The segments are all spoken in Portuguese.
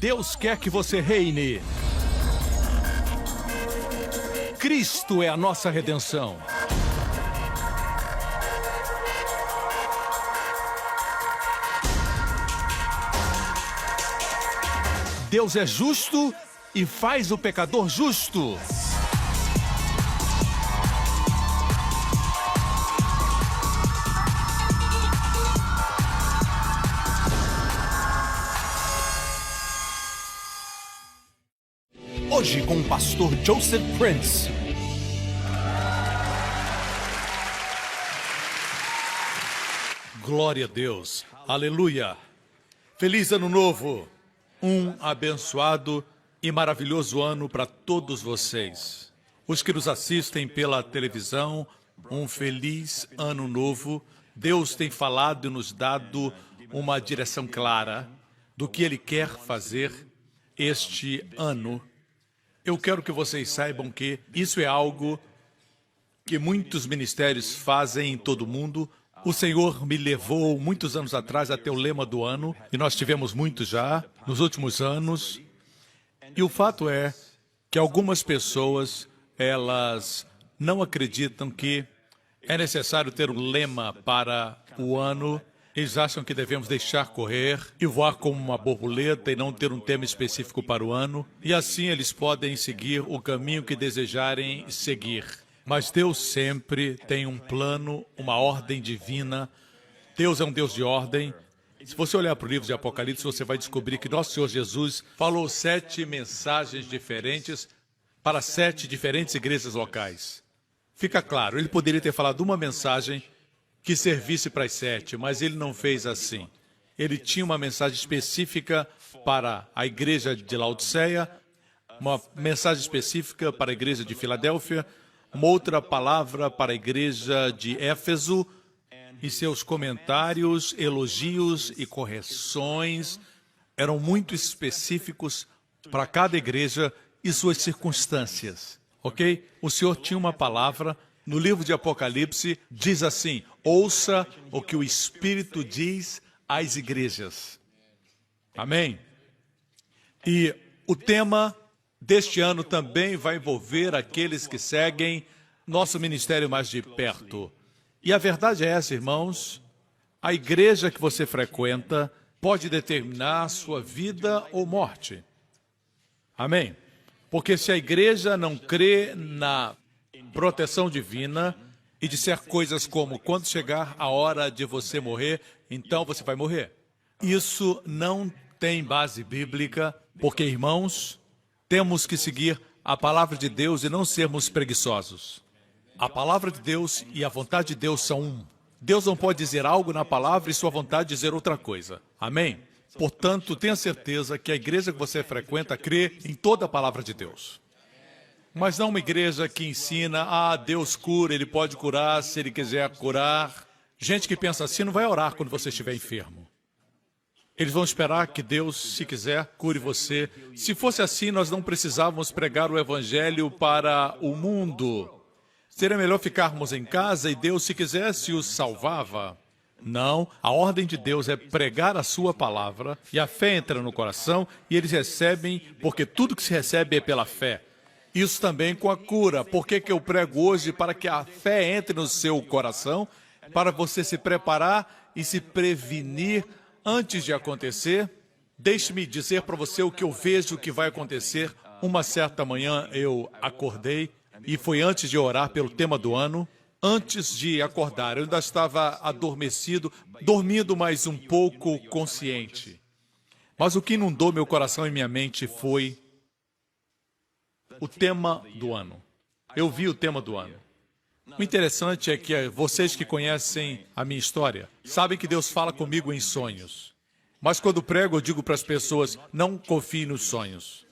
Deus quer que você reine. Cristo é a nossa redenção. Deus é justo e faz o pecador justo. Hoje com o pastor Joseph Prince. Glória a Deus. Aleluia. Feliz Ano Novo. Um abençoado e maravilhoso ano para todos vocês. Os que nos assistem pela televisão, um feliz Ano Novo. Deus tem falado e nos dado uma direção clara do que Ele quer fazer este ano. Eu quero que vocês saibam que isso é algo que muitos ministérios fazem em todo o mundo. O Senhor me levou muitos anos atrás até o lema do ano, e nós tivemos muitos já nos últimos anos. E o fato é que algumas pessoas, elas não acreditam que é necessário ter um lema para o ano. Eles acham que devemos deixar correr e voar como uma borboleta e não ter um tema específico para o ano. E assim eles podem seguir o caminho que desejarem seguir. Mas Deus sempre tem um plano, uma ordem divina. Deus é um Deus de ordem. Se você olhar para o livro de Apocalipse, você vai descobrir que nosso Senhor Jesus falou 7 mensagens diferentes para 7 diferentes igrejas locais. Fica claro, ele poderia ter falado uma mensagem que servisse para as 7, mas ele não fez assim. Ele tinha uma mensagem específica para a igreja de Laodiceia, uma mensagem específica para a igreja de Filadélfia, uma outra palavra para a igreja de Éfeso, e seus comentários, elogios e correções eram muito específicos para cada igreja e suas circunstâncias, ok? O Senhor tinha uma palavra. No livro de Apocalipse, diz assim: ouça o que o Espírito diz às igrejas. Amém? E o tema deste ano também vai envolver aqueles que seguem nosso ministério mais de perto. E a verdade é essa, irmãos: a igreja que você frequenta pode determinar sua vida ou morte. Amém? Porque se a igreja não crê na proteção divina e disser coisas como: quando chegar a hora de você morrer, então você vai morrer, isso não tem base bíblica, porque, irmãos, temos que seguir a palavra de Deus e não sermos preguiçosos. A palavra de Deus e a vontade de Deus são um. Deus não pode dizer algo na palavra e sua vontade dizer outra coisa. Amém? Portanto, tenha certeza que a igreja que você frequenta crê em toda a palavra de Deus. Mas não uma igreja que ensina: Deus cura, Ele pode curar se Ele quiser curar. Gente que pensa assim não vai orar quando você estiver enfermo. Eles vão esperar que Deus, se quiser, cure você. Se fosse assim, nós não precisávamos pregar o Evangelho para o mundo. Seria melhor ficarmos em casa e Deus, se quisesse, os salvava. Não, a ordem de Deus é pregar a sua palavra e a fé entra no coração e eles recebem, porque tudo que se recebe é pela fé. Isso também com a cura. Por que eu prego hoje? Para que a fé entre no seu coração, para você se preparar e se prevenir antes de acontecer. Deixe-me dizer para você o que eu vejo que vai acontecer. Uma certa manhã eu acordei, e foi antes de orar pelo tema do ano. Antes de acordar, eu ainda estava adormecido, dormindo mais um pouco consciente. Mas o que inundou meu coração e minha mente foi o tema do ano. Eu vi o tema do ano. O interessante é que vocês que conhecem a minha história sabem que Deus fala comigo em sonhos. Mas quando prego, eu digo para as pessoas: não confie nos sonhos.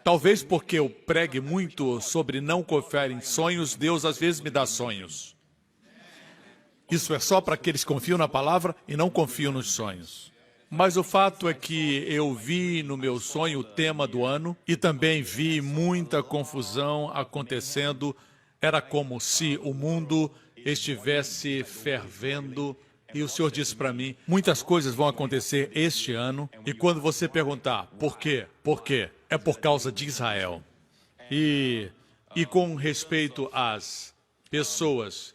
Talvez porque eu pregue muito sobre não confiar em sonhos, Deus às vezes me dá sonhos. Isso é só para aqueles que confiam na palavra e não confiam nos sonhos. Mas o fato é que eu vi no meu sonho o tema do ano e também vi muita confusão acontecendo. Era como se o mundo estivesse fervendo E o Senhor disse para mim, muitas coisas vão acontecer este ano. E quando você perguntar, por quê? Por quê? É por causa de Israel. E com respeito às pessoas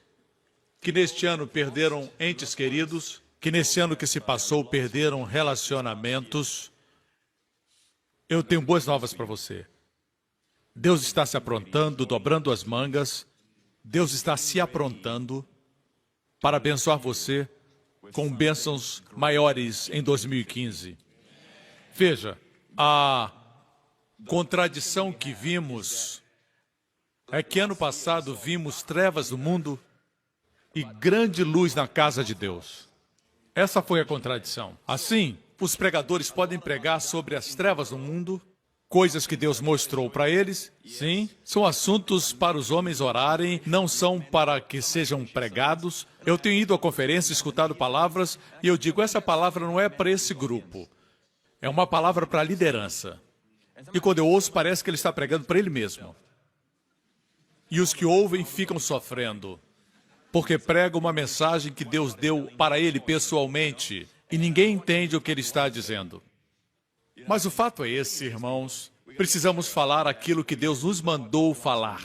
que neste ano perderam entes queridos, que nesse ano que se passou perderam relacionamentos, eu tenho boas novas para você. Deus está se aprontando, dobrando as mangas. Deus está se aprontando para abençoar você com bênçãos maiores em 2015. Veja, a contradição que vimos é que ano passado vimos trevas no mundo e grande luz na casa de Deus. Essa foi a contradição. Assim, os pregadores podem pregar sobre as trevas no mundo, coisas que Deus mostrou para eles. Sim, são assuntos para os homens orarem, não são para que sejam pregados. Eu tenho ido à conferência, escutado palavras, e eu digo, essa palavra não é para esse grupo. É uma palavra para a liderança. E quando eu ouço, parece que ele está pregando para ele mesmo. E os que ouvem ficam sofrendo, porque prega uma mensagem que Deus deu para ele pessoalmente, e ninguém entende o que ele está dizendo. Mas o fato é esse, irmãos, precisamos falar aquilo que Deus nos mandou falar.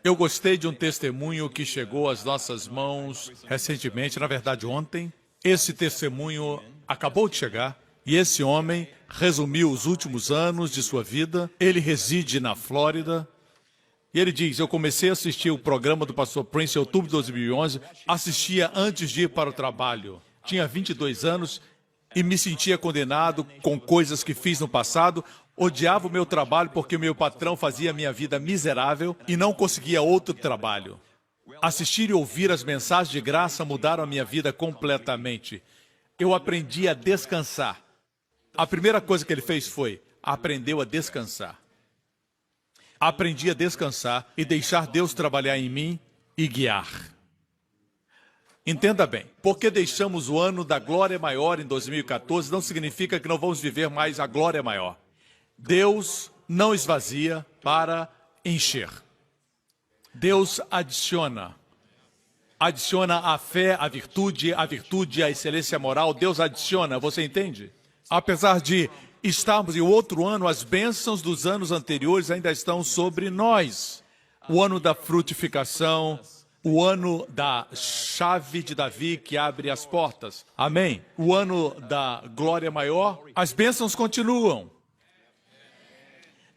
Eu gostei de um testemunho que chegou às nossas mãos recentemente, na verdade ontem. Esse testemunho acabou de chegar, e esse homem resumiu os últimos anos de sua vida. Ele reside na Flórida. E ele diz, eu comecei a assistir o programa do pastor Prince em outubro de 2011, assistia antes de ir para o trabalho. Tinha 22 anos e me sentia condenado com coisas que fiz no passado, odiava o meu trabalho porque o meu patrão fazia a minha vida miserável e não conseguia outro trabalho. Assistir e ouvir as mensagens de graça mudaram a minha vida completamente. Eu aprendi a descansar. A primeira coisa que ele fez foi, aprendeu a descansar. Aprendi a descansar e deixar Deus trabalhar em mim e guiar. Entenda bem, porque deixamos o ano da glória maior em 2014, não significa que não vamos viver mais a glória maior. Deus não esvazia para encher. Deus adiciona. Adiciona a fé, a virtude, a excelência moral. Deus adiciona, você entende? Apesar de estarmos em outro ano, as bênçãos dos anos anteriores ainda estão sobre nós. O ano da frutificação, o ano da chave de Davi que abre as portas. Amém? O ano da glória maior, as bênçãos continuam.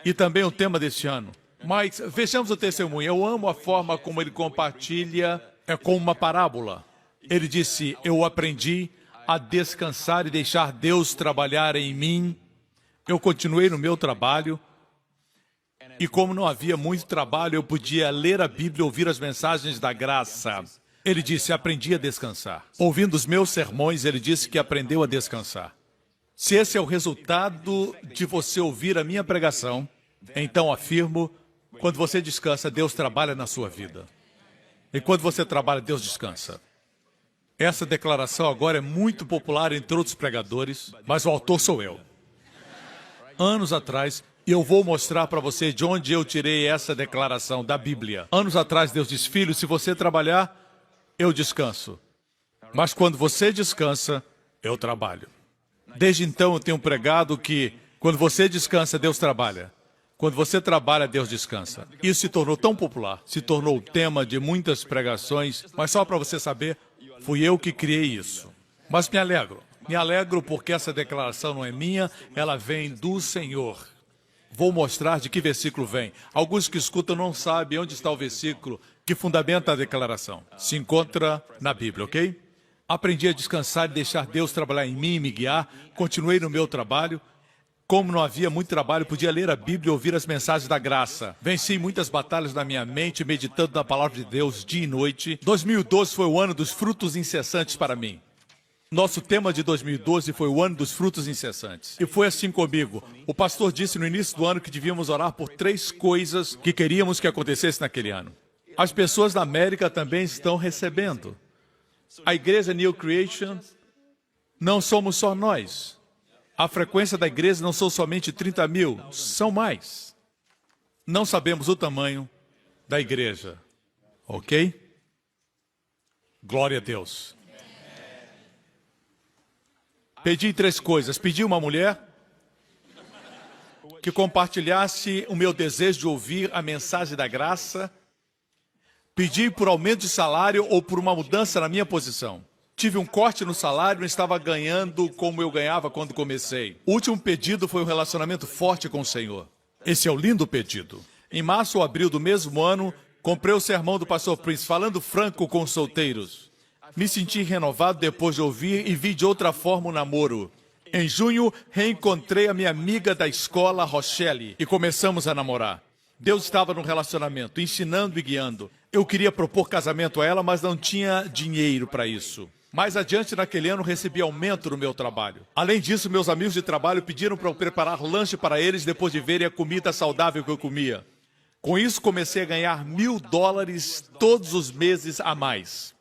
E também o tema deste ano. Mas vejamos o testemunho. Eu amo a forma como ele compartilha, é como uma parábola. Ele disse, eu aprendi a descansar e deixar Deus trabalhar em mim. Eu continuei no meu trabalho, e como não havia muito trabalho, eu podia ler a Bíblia e ouvir as mensagens da graça. Ele disse, aprendi a descansar. Ouvindo os meus sermões, ele disse que aprendeu a descansar. Se esse é o resultado de você ouvir a minha pregação, então afirmo, quando você descansa, Deus trabalha na sua vida. E quando você trabalha, Deus descansa. Essa declaração agora é muito popular entre outros pregadores, mas o autor sou eu. Anos atrás, e eu vou mostrar para você de onde eu tirei essa declaração da Bíblia. Anos atrás, Deus disse, filho, se você trabalhar, eu descanso. Mas quando você descansa, eu trabalho. Desde então, eu tenho pregado que quando você descansa, Deus trabalha. Quando você trabalha, Deus descansa. Isso se tornou tão popular, se tornou o tema de muitas pregações, mas só para você saber, fui eu que criei isso. Mas me alegro. Me alegro porque essa declaração não é minha, ela vem do Senhor. Vou mostrar de que versículo vem. Alguns que escutam não sabem onde está o versículo que fundamenta a declaração. Se encontra na Bíblia, ok? Aprendi a descansar e deixar Deus trabalhar em mim e me guiar. Continuei no meu trabalho. Como não havia muito trabalho, podia ler a Bíblia e ouvir as mensagens da graça. Venci muitas batalhas na minha mente, meditando na palavra de Deus dia e noite. 2012 foi o ano dos frutos incessantes para mim. Nosso tema de 2012 foi o ano dos frutos incessantes. E foi assim comigo. O pastor disse no início do ano que devíamos orar por 3 coisas que queríamos que acontecesse naquele ano. As pessoas na América também estão recebendo. A igreja New Creation não somos só nós. A frequência da igreja não são somente 30 mil, são mais. Não sabemos o tamanho da igreja. Ok? Glória a Deus. Pedi 3 coisas. Pedi uma mulher que compartilhasse o meu desejo de ouvir a mensagem da graça. Pedi por aumento de salário ou por uma mudança na minha posição. Tive um corte no salário, não estava ganhando como eu ganhava quando comecei. O último pedido foi um relacionamento forte com o Senhor. Esse é o lindo pedido. Em março ou abril do mesmo ano, comprei o sermão do pastor Prince, falando franco com os solteiros. Me senti renovado depois de ouvir e vi de outra forma o namoro. Em junho, reencontrei a minha amiga da escola, Rochelle, e começamos a namorar. Deus estava no relacionamento, ensinando e guiando. Eu queria propor casamento a ela, mas não tinha dinheiro para isso. Mais adiante, naquele ano, recebi aumento no meu trabalho. Além disso, meus amigos de trabalho pediram para eu preparar lanche para eles depois de verem a comida saudável que eu comia. Com isso, comecei a ganhar $1.000 todos os meses a mais.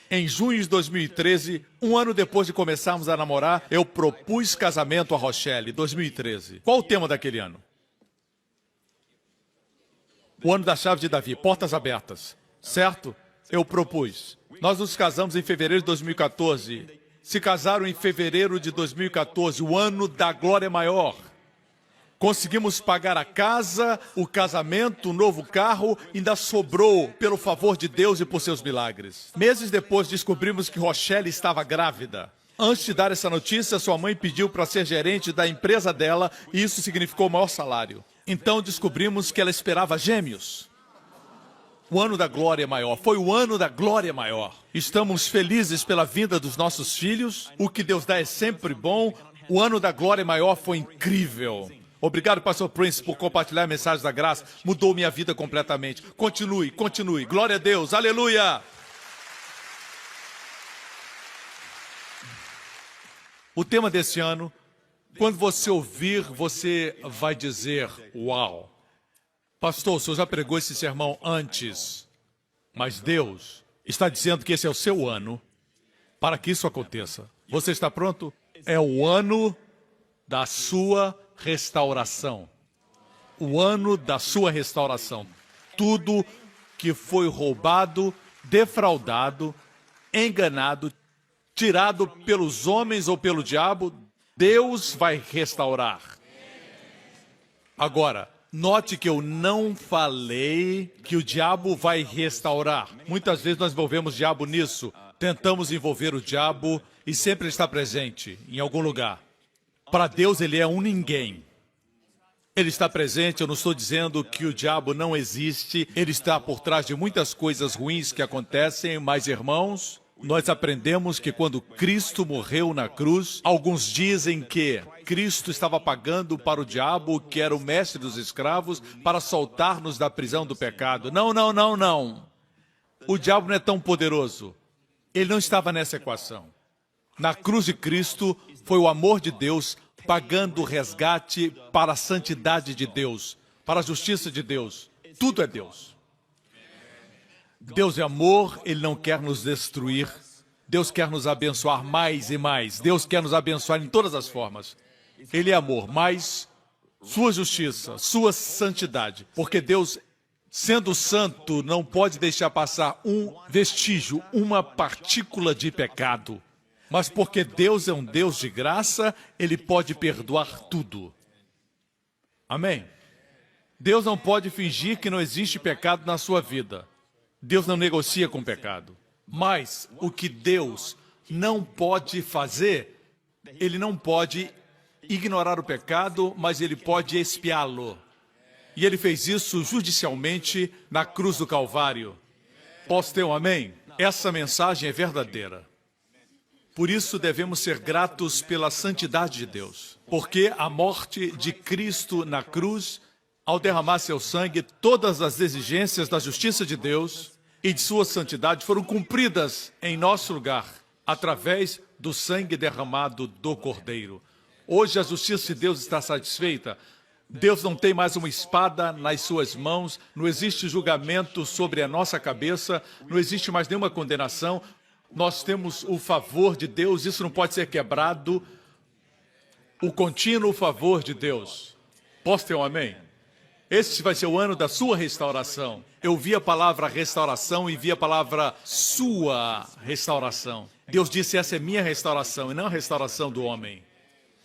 Em junho de 2013, um ano depois de começarmos a namorar, eu propus casamento a Rochelle, 2013. Qual o tema daquele ano? O ano da chave de Davi, portas abertas. Certo? Eu propus. Nós nos casamos em fevereiro de 2014. Se casaram em fevereiro de 2014, o ano da glória maior. Conseguimos pagar a casa, o casamento, o novo carro, ainda sobrou pelo favor de Deus e por seus milagres. Meses depois descobrimos que Rochelle estava grávida. Antes de dar essa notícia, sua mãe pediu para ser gerente da empresa dela e isso significou maior salário. Então descobrimos que ela esperava gêmeos. O ano da glória maior, foi o ano da glória maior. Estamos felizes pela vinda dos nossos filhos, o que Deus dá é sempre bom. O ano da glória maior foi incrível. Obrigado, pastor Prince, por compartilhar a mensagem da graça. Mudou minha vida completamente. Continue, continue. Glória a Deus. Aleluia. O tema desse ano, quando você ouvir, você vai dizer, uau. Pastor, o senhor já pregou esse sermão antes, mas Deus está dizendo que esse é o seu ano para que isso aconteça. Você está pronto? É o ano da sua restauração. O ano da sua restauração. Tudo que foi roubado, defraudado, enganado, tirado pelos homens ou pelo diabo, Deus vai restaurar. Agora, note que eu não falei que o diabo vai restaurar. Muitas vezes nós envolvemos o diabo nisso. Tentamos envolver o diabo e sempre ele está presente em algum lugar. Para Deus ele é um ninguém. Ele está presente, eu não estou dizendo que o diabo não existe. Ele está por trás de muitas coisas ruins que acontecem, mas irmãos, nós aprendemos que quando Cristo morreu na cruz, alguns dizem que Cristo estava pagando para o diabo, que era o mestre dos escravos, para soltar-nos da prisão do pecado. Não, não, não, não. O diabo não é tão poderoso. Ele não estava nessa equação. Na cruz de Cristo foi o amor de Deus pagando o resgate para a santidade de Deus, para a justiça de Deus. Tudo é Deus. Deus é amor, Ele não quer nos destruir. Deus quer nos abençoar mais e mais. Deus quer nos abençoar em todas as formas. Ele é amor, mas sua justiça, sua santidade. Porque Deus, sendo santo, não pode deixar passar um vestígio, uma partícula de pecado. Mas porque Deus é um Deus de graça, Ele pode perdoar tudo. Amém? Deus não pode fingir que não existe pecado na sua vida. Deus não negocia com pecado. Mas o que Deus não pode fazer, Ele não pode ignorar o pecado, mas Ele pode expiá-lo. E Ele fez isso judicialmente na cruz do Calvário. Posso ter um amém? Essa mensagem é verdadeira. Por isso devemos ser gratos pela santidade de Deus. Porque a morte de Cristo na cruz, ao derramar seu sangue, todas as exigências da justiça de Deus e de sua santidade foram cumpridas em nosso lugar, através do sangue derramado do Cordeiro. Hoje a justiça de Deus está satisfeita. Deus não tem mais uma espada nas suas mãos, não existe julgamento sobre a nossa cabeça, não existe mais nenhuma condenação. Nós temos o favor de Deus, isso não pode ser quebrado. O contínuo favor de Deus. Posso ter um amém? Este vai ser o ano da sua restauração. Eu vi a palavra restauração e vi a palavra sua restauração. Deus disse, essa é minha restauração e não a restauração do homem.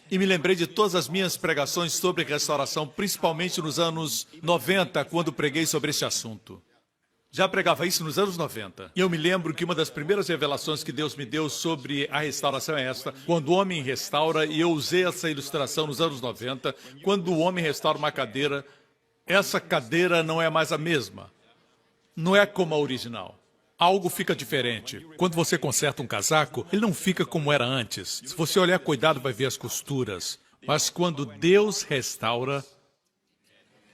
E me lembrei de todas as minhas pregações sobre restauração, principalmente nos anos 90, quando preguei sobre esse assunto. Já pregava isso nos anos 90. E eu me lembro que uma das primeiras revelações que Deus me deu sobre a restauração é esta. Quando o homem restaura, e eu usei essa ilustração nos anos 90, quando o homem restaura uma cadeira, essa cadeira não é mais a mesma. Não é como a original. Algo fica diferente. Quando você conserta um casaco, ele não fica como era antes. Se você olhar cuidado, vai ver as costuras. Mas quando Deus restaura,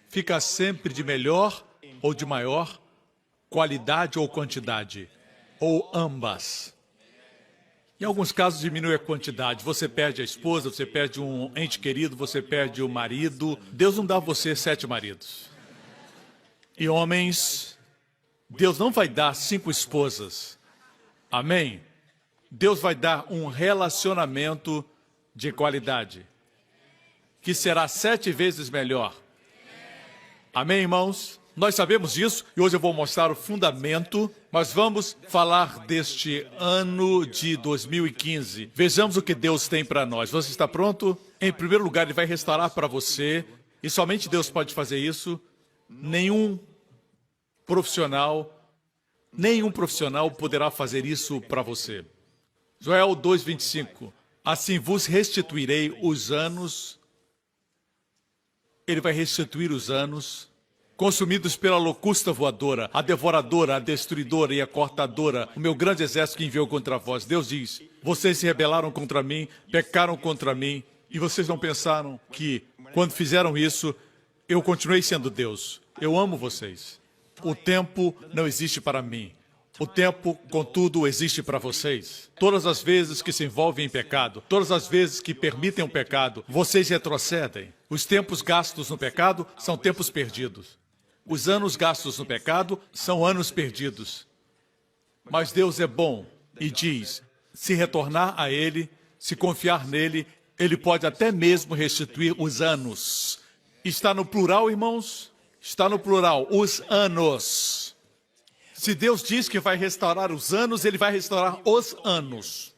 fica sempre de melhor ou de maior qualidade ou quantidade, ou ambas. Em alguns casos diminui a quantidade. Você perde a esposa, você perde um ente querido, você perde o marido. Deus não dá a você 7 maridos. E homens, Deus não vai dar 5 esposas. Amém? Deus vai dar um relacionamento de qualidade, que será 7 vezes melhor. Amém, irmãos? Nós sabemos disso e hoje eu vou mostrar o fundamento, mas vamos falar deste ano de 2015. Vejamos o que Deus tem para nós. Você está pronto? Em primeiro lugar, Ele vai restaurar para você, e somente Deus pode fazer isso. Nenhum profissional poderá fazer isso para você. Joel 2:25. Assim vos restituirei os anos. Ele vai restituir os anos consumidos pela locusta voadora, a devoradora, a destruidora e a cortadora, o meu grande exército que enviou contra vós. Deus diz, vocês se rebelaram contra mim, pecaram contra mim, e vocês não pensaram que, quando fizeram isso, eu continuei sendo Deus. Eu amo vocês. O tempo não existe para mim. O tempo, contudo, existe para vocês. Todas as vezes que se envolvem em pecado, todas as vezes que permitem o pecado, vocês retrocedem. Os tempos gastos no pecado são tempos perdidos. Os anos gastos no pecado são anos perdidos. Mas Deus é bom e diz, se retornar a Ele, se confiar nele, Ele pode até mesmo restituir os anos. Está no plural, irmãos? Está no plural, os anos. Se Deus diz que vai restaurar os anos, Ele vai restaurar os anos.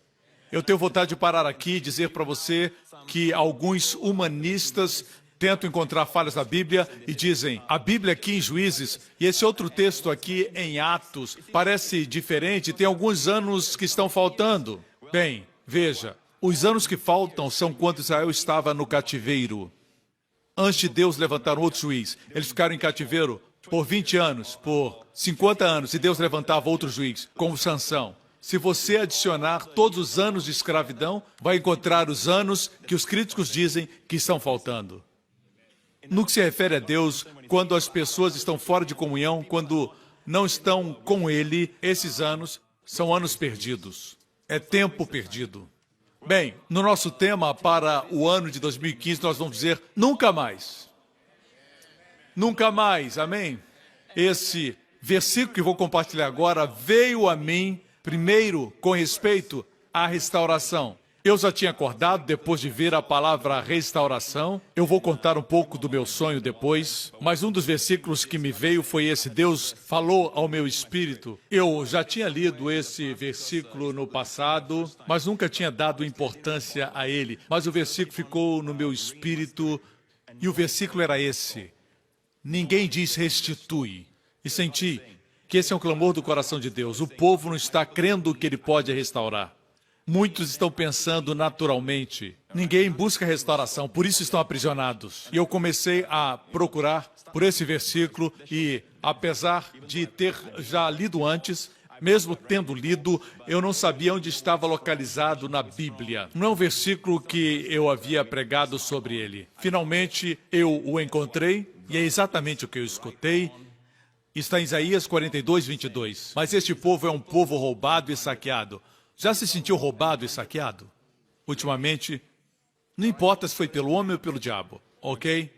Eu tenho vontade de parar aqui e dizer para você que alguns humanistas tentam encontrar falhas na Bíblia e dizem, a Bíblia aqui em Juízes e esse outro texto aqui em Atos parece diferente, tem alguns anos que estão faltando. Bem, veja, os anos que faltam são quando Israel estava no cativeiro. Antes de Deus levantar outro juiz, eles ficaram em cativeiro por 20 anos, por 50 anos, e Deus levantava outro juiz, como Sansão. Se você adicionar todos os anos de escravidão, vai encontrar os anos que os críticos dizem que estão faltando. No que se refere a Deus, quando as pessoas estão fora de comunhão, quando não estão com Ele, esses anos são anos perdidos. É tempo perdido. Bem, no nosso tema para o ano de 2015, nós vamos dizer nunca mais. Nunca mais, amém? Esse versículo que vou compartilhar agora veio a mim, primeiro, com respeito à restauração. Eu já tinha acordado depois de ver a palavra restauração. Eu vou contar um pouco do meu sonho depois, mas um dos versículos que me veio foi esse. Deus falou ao meu espírito. Eu já tinha lido esse versículo no passado, mas nunca tinha dado importância a ele. Mas o versículo ficou no meu espírito e o versículo era esse. Ninguém diz restitui. E senti que esse é um clamor do coração de Deus. O povo não está crendo que Ele pode restaurar. Muitos estão pensando naturalmente. Ninguém busca restauração, por isso estão aprisionados. E eu comecei a procurar por esse versículo e, apesar de ter já lido antes, mesmo tendo lido, eu não sabia onde estava localizado na Bíblia. Não é um versículo que eu havia pregado sobre ele. Finalmente, eu o encontrei e é exatamente o que eu escutei. Está em Isaías 42:22. Mas este povo é um povo roubado e saqueado. Já se sentiu roubado e saqueado? Ultimamente, não importa se foi pelo homem ou pelo diabo, ok?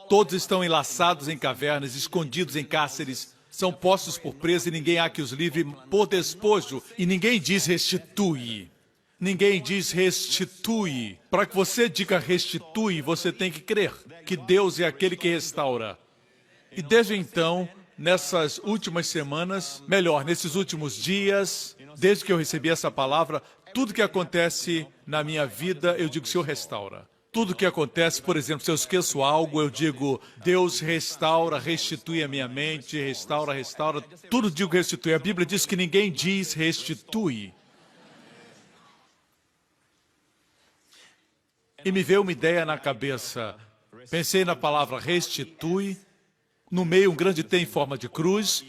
Todos estão enlaçados em cavernas, escondidos em cárceres, são postos por preso e ninguém há que os livre por despojo. E ninguém diz restitui. Ninguém diz restitui. Para que você diga restitui, você tem que crer que Deus é aquele que restaura. E desde então, nessas últimas semanas, melhor, nesses últimos dias, desde que eu recebi essa palavra, Tudo que acontece na minha vida, eu digo, Senhor, restaura. Tudo que acontece, por exemplo, se eu esqueço algo, eu digo, Deus restaura, restitui a minha mente, restaura, restaura. Tudo digo restitui. A Bíblia diz que ninguém diz restitui. E me veio uma ideia na cabeça. Pensei na palavra restitui, no meio um grande T em forma de cruz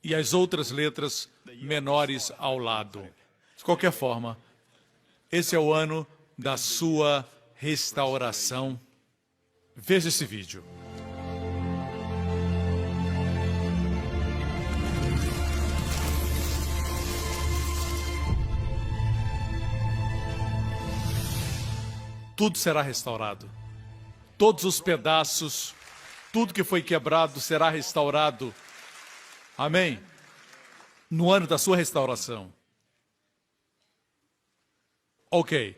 e as outras letras menores ao lado. De qualquer forma, esse é o ano da sua restauração. Veja esse vídeo. Tudo será restaurado. Todos os pedaços, tudo que foi quebrado será restaurado. Amém? No ano da sua restauração. Ok.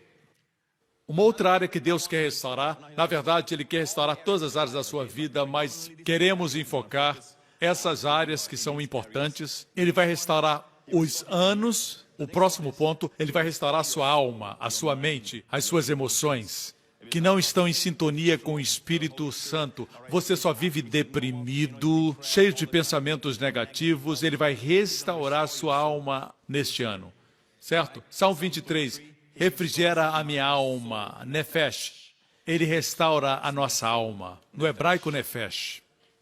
Uma outra área que Deus quer restaurar, na verdade, Ele quer restaurar todas as áreas da sua vida, mas queremos enfocar essas áreas que são importantes. Ele vai restaurar os anos. O próximo ponto, Ele vai restaurar a sua alma, a sua mente, as suas emoções, que não estão em sintonia com o Espírito Santo. Você só vive deprimido, cheio de pensamentos negativos. Ele vai restaurar a sua alma neste ano, certo? Salmo 23, refrigera a minha alma, nefesh. Ele restaura a nossa alma, no hebraico nefesh.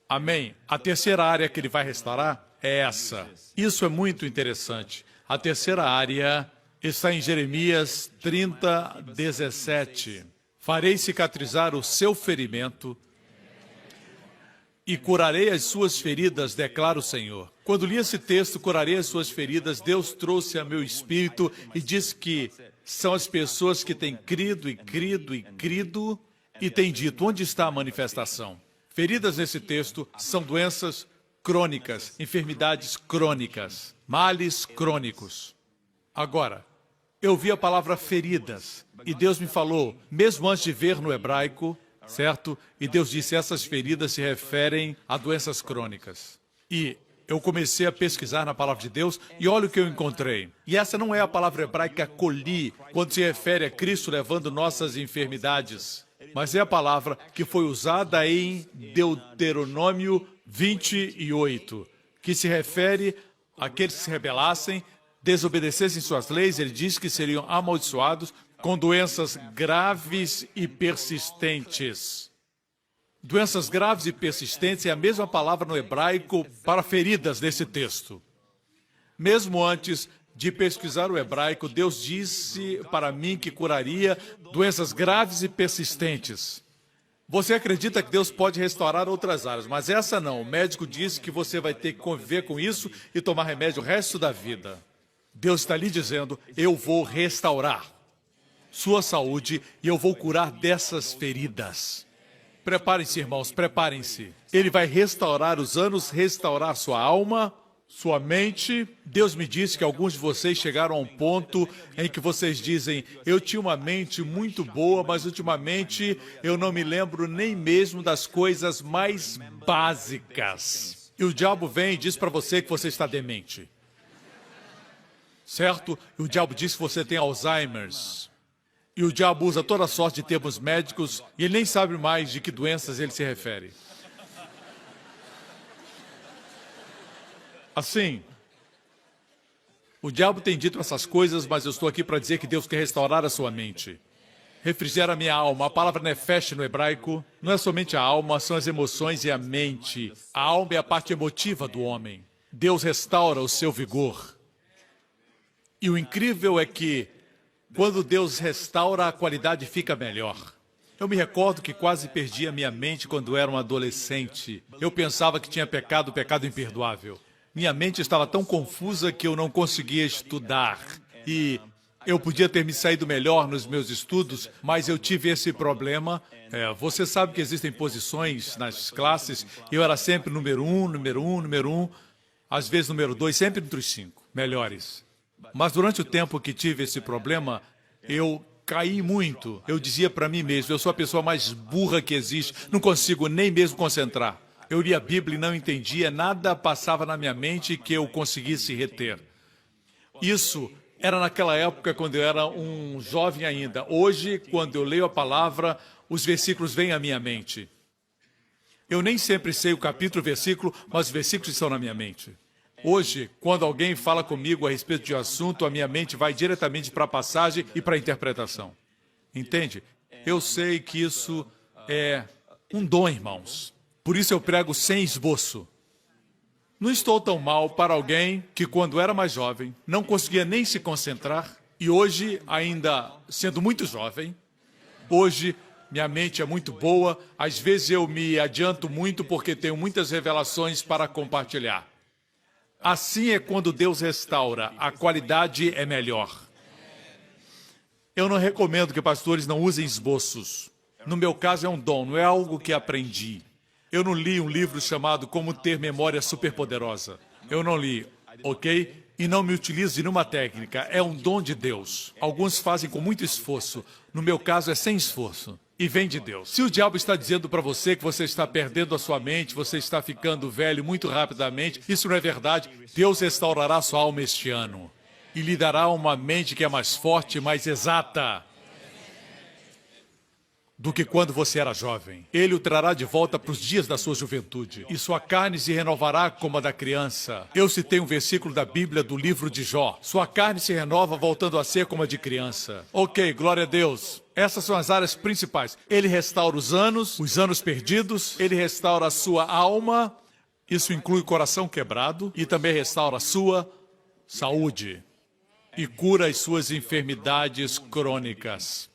Amém? A terceira área que Ele vai restaurar é essa. Isso é muito interessante. A terceira área está em Jeremias 30, 17. Farei cicatrizar o seu ferimento e curarei as suas feridas, declara o Senhor. Quando li esse texto, curarei as suas feridas, Deus trouxe a meu espírito e disse que são as pessoas que têm crido e crido e crido e têm dito, onde está a manifestação? Feridas nesse texto são doenças crônicas, enfermidades crônicas, males crônicos. Agora, eu vi a palavra feridas e Deus me falou, mesmo antes de ver no hebraico, certo? E Deus disse, essas feridas se referem a doenças crônicas. E eu comecei a pesquisar na palavra de Deus e olha o que eu encontrei. E essa não é a palavra hebraica coli, quando se refere a Cristo levando nossas enfermidades, mas é a palavra que foi usada em Deuteronômio 28, que se refere àqueles que se rebelassem, desobedecessem suas leis. Ele diz que seriam amaldiçoados com doenças graves e persistentes. Doenças graves e persistentes é a mesma palavra no hebraico para feridas nesse texto. Mesmo antes de pesquisar o hebraico, Deus disse para mim que curaria doenças graves e persistentes. Você acredita que Deus pode restaurar outras áreas, mas essa não. O médico disse que você vai ter que conviver com isso e tomar remédio o resto da vida. Deus está lhe dizendo, eu vou restaurar sua saúde e eu vou curar dessas feridas. Preparem-se, irmãos, preparem-se. Ele vai restaurar os anos, restaurar sua alma, sua mente. Deus me disse que alguns de vocês chegaram a um ponto em que vocês dizem, eu tinha uma mente muito boa, mas ultimamente eu não me lembro nem mesmo das coisas mais básicas. E o diabo vem e diz para você que você está demente. Certo? E o diabo diz que você tem Alzheimer's. E o diabo usa toda sorte de termos médicos e ele nem sabe mais de que doenças ele se refere. Assim, o diabo tem dito essas coisas, mas eu estou aqui para dizer que Deus quer restaurar a sua mente. Refrigera a minha alma. A palavra nefesh no hebraico não é somente a alma, são as emoções e a mente. A alma é a parte emotiva do homem. Deus restaura o seu vigor. E o incrível é que, quando Deus restaura, a qualidade fica melhor. Eu me recordo que quase perdi a minha mente quando era um adolescente. Eu pensava que tinha pecado, pecado imperdoável. Minha mente estava tão confusa que eu não conseguia estudar. E eu podia ter me saído melhor nos meus estudos, mas eu tive esse problema. Você sabe que existem posições nas classes. Eu era sempre número 1, número 1, número 1. Às vezes número 2, sempre entre os 5 melhores. Mas durante o tempo que tive esse problema, eu caí muito. Eu dizia para mim mesmo, eu sou a pessoa mais burra que existe, não consigo nem mesmo concentrar. Eu lia a Bíblia e não entendia, nada passava na minha mente que eu conseguisse reter. Isso Era naquela época quando eu era um jovem ainda. Hoje, quando eu leio a palavra, os versículos vêm à minha mente. Eu nem sempre sei o capítulo, o versículo, mas os versículos estão na minha mente. Hoje, quando alguém fala comigo a respeito de um assunto, a minha mente vai diretamente para a passagem e para a interpretação. Entende? Eu sei que isso é um dom, irmãos. Por isso eu prego sem esboço. Não estou tão mal para alguém que, quando era mais jovem, não conseguia nem se concentrar, e hoje, ainda sendo muito jovem, hoje minha mente é muito boa, às vezes eu me adianto muito porque tenho muitas revelações para compartilhar. Assim é quando Deus restaura, a qualidade é melhor. Eu não recomendo que pastores não usem esboços. No meu caso é um dom, não é algo que aprendi. Eu não li um livro chamado Como Ter Memória Superpoderosa. Eu não li, ok? E não me utilizo de nenhuma técnica. É um dom de Deus. Alguns fazem com muito esforço. No meu caso é sem esforço. E vem de Deus. Se o diabo está dizendo para você que você está perdendo a sua mente, você está ficando velho muito rapidamente, isso não é verdade. Deus restaurará sua alma este ano. E lhe dará uma mente que é mais forte, mais exata do que quando você era jovem. Ele o trará de volta para os dias da sua juventude. E sua carne se renovará como a da criança. Eu citei um versículo da Bíblia do livro de Jó. Sua carne se renova voltando a ser como a de criança. Ok, glória a Deus. Essas são as áreas principais. Ele restaura os anos perdidos. Ele restaura a sua alma. Isso inclui o coração quebrado. E também restaura a sua saúde. E cura as suas enfermidades crônicas.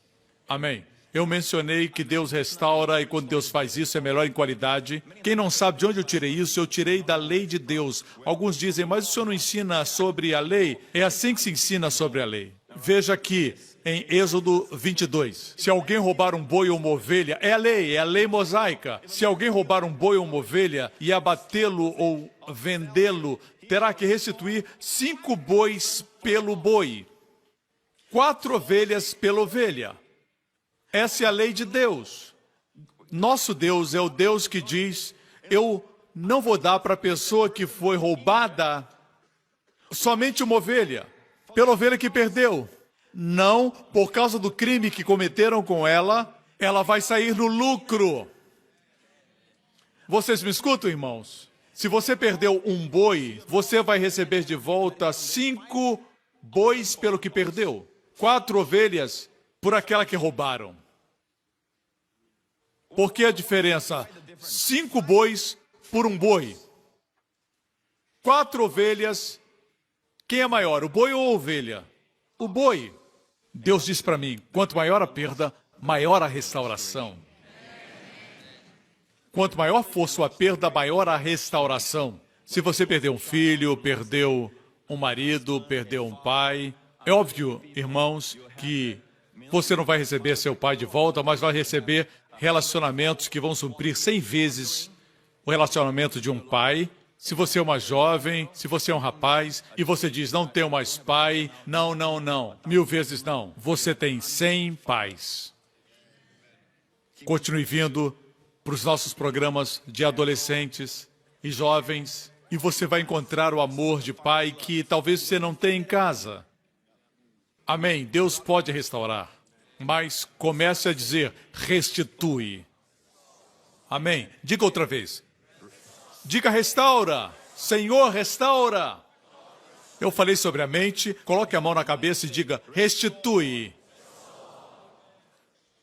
Amém. Eu mencionei que Deus restaura e quando Deus faz isso é melhor em qualidade. Quem não sabe de onde eu tirei isso, eu tirei da lei de Deus. Alguns dizem, mas o senhor não ensina sobre a lei? É assim que se ensina sobre a lei. Veja aqui em Êxodo 22. Se alguém roubar um boi ou uma ovelha, é a lei mosaica. Se alguém roubar um boi ou uma ovelha e abatê-lo ou vendê-lo, terá que restituir 5 bois pelo boi, 4 ovelhas pela ovelha. Essa é a lei de Deus. Nosso Deus é o Deus que diz, eu não vou dar para a pessoa que foi roubada somente uma ovelha, pela ovelha que perdeu. Não, por causa do crime que cometeram com ela, ela vai sair no lucro. Vocês me escutam, irmãos? Se você perdeu um boi, você vai receber de volta 5 bois pelo que perdeu. 4 ovelhas por aquela que roubaram. Por que a diferença? 5 bois por um boi. 4 ovelhas. Quem é maior, o boi ou a ovelha? O boi. Deus diz para mim, quanto maior a perda, maior a restauração. Quanto maior for sua perda, maior a restauração. Se você perdeu um filho, perdeu um marido, perdeu um pai, é óbvio, irmãos, que você não vai receber seu pai de volta, mas vai receber relacionamentos que vão suprir 100 vezes o relacionamento de um pai. Se você é uma jovem, se você é um rapaz, e você diz, não tenho mais pai, não, 1000 vezes não. Você tem 100 pais. Continue vindo para os nossos programas de adolescentes e jovens, e você vai encontrar o amor de pai que talvez você não tenha em casa. Amém. Deus pode restaurar. Mas comece a dizer, restitui. Amém. Diga outra vez. Diga, restaura. Senhor, restaura. Eu falei sobre a mente. Coloque a mão na cabeça e diga, restitui.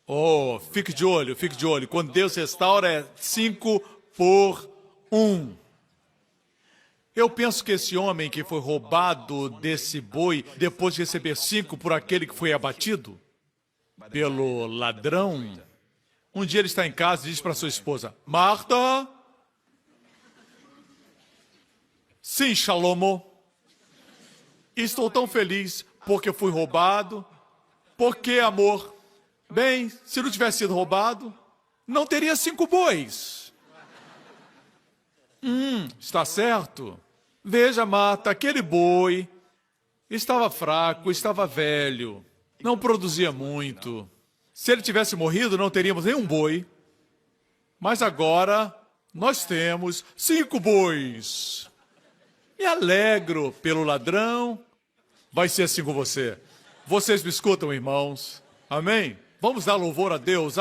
Oh, fique de olho, fique de olho. Quando Deus restaura é 5 por 1. Eu penso que esse homem que foi roubado desse boi, depois de receber 5 por aquele que foi abatido pelo ladrão, um dia ele está em casa e diz para sua esposa, Marta, sim, Shalomo, estou tão feliz porque fui roubado. Por que, amor? Bem, se não tivesse sido roubado, não teria 5 bois. Está certo. Veja, Marta, aquele boi estava fraco, estava velho. Não produzia muito. Se ele tivesse morrido, não teríamos nenhum boi. Mas agora, nós temos 5 bois. Me alegro pelo ladrão, vai ser assim com você. Vocês me escutam, irmãos? Amém? Vamos dar louvor a Deus.